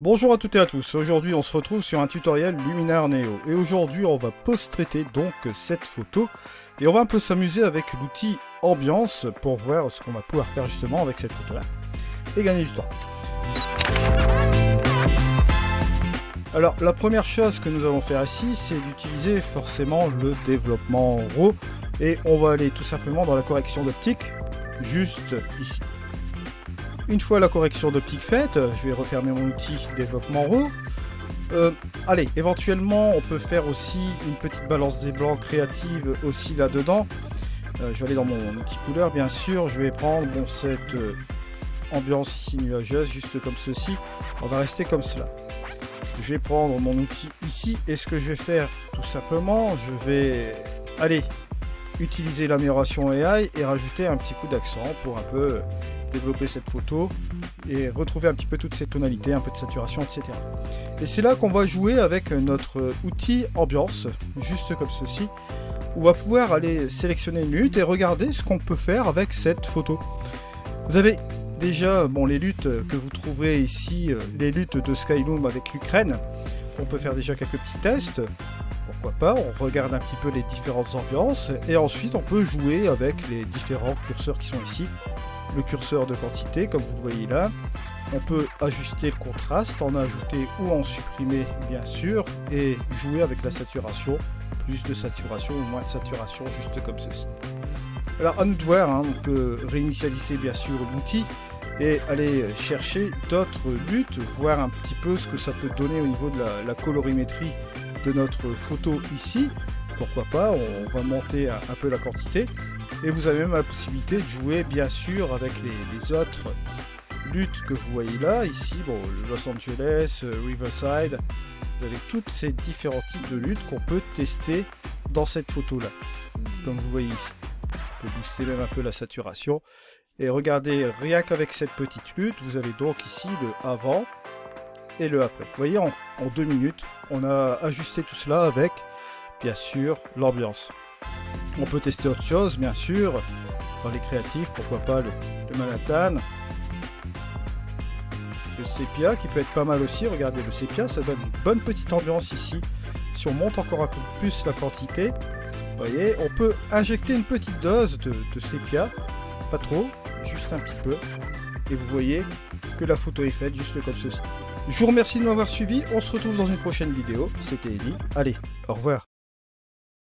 Bonjour à toutes et à tous, aujourd'hui on se retrouve sur un tutoriel Luminar Neo et aujourd'hui on va post-traiter donc cette photo et on va un peu s'amuser avec l'outil Ambiance pour voir ce qu'on va pouvoir faire justement avec cette photo là et gagner du temps. Alors la première chose que nous allons faire ici c'est d'utiliser forcément le développement RAW et on va aller tout simplement dans la correction d'optique juste ici. Une fois la correction d'optique faite, je vais refermer mon outil développement RAW. Allez, éventuellement, on peut faire aussi une petite balance des blancs créative aussi là-dedans. Je vais aller dans mon outil couleur, bien sûr. Je vais prendre cette ambiance ici nuageuse, juste comme ceci. On va rester comme cela. Je vais prendre mon outil ici. Et ce que je vais faire, tout simplement, je vais aller utiliser l'amélioration AI et rajouter un petit coup d'accent pour un peu développer cette photo et retrouver un petit peu toutes ces tonalités, un peu de saturation, etc. Et c'est là qu'on va jouer avec notre outil ambiance, juste comme ceci. On va pouvoir aller sélectionner une lutte et regarder ce qu'on peut faire avec cette photo. Vous avez déjà les luttes que vous trouverez ici, les luttes de Skyloom avec l'Ukraine. On peut faire déjà quelques petits tests. Pourquoi pas, on regarde un petit peu les différentes ambiances et ensuite on peut jouer avec les différents curseurs qui sont ici. Le curseur de quantité, comme vous le voyez là. On peut ajuster le contraste, en ajouter ou en supprimer bien sûr, et jouer avec la saturation, plus de saturation ou moins de saturation, juste comme ceci. Alors à nous de voir, on peut réinitialiser bien sûr l'outil et aller chercher d'autres luttes, voir un petit peu ce que ça peut donner au niveau de la colorimétrie de notre photo ici. Pourquoi pas, on va monter un peu la quantité. Et vous avez même la possibilité de jouer bien sûr avec les autres luttes que vous voyez là. Ici, Los Angeles, Riverside. Vous avez tous ces différents types de luttes qu'on peut tester dans cette photo là. Comme vous voyez ici. On peut booster même un peu la saturation. Et regardez, rien qu'avec cette petite lutte, vous avez donc ici le avant et le après. Vous voyez, en 2 minutes, on a ajusté tout cela avec, bien sûr, l'ambiance. On peut tester autre chose, bien sûr, dans les créatifs, pourquoi pas le Manhattan, le sépia qui peut être pas mal aussi. Regardez, le sépia, ça donne une bonne petite ambiance ici. Si on monte encore un peu plus la quantité, vous voyez, on peut injecter une petite dose de sépia, pas trop, juste un petit peu, et vous voyez que la photo est faite juste comme ceci. Je vous remercie de m'avoir suivi, on se retrouve dans une prochaine vidéo, c'était Eddy, allez, au revoir.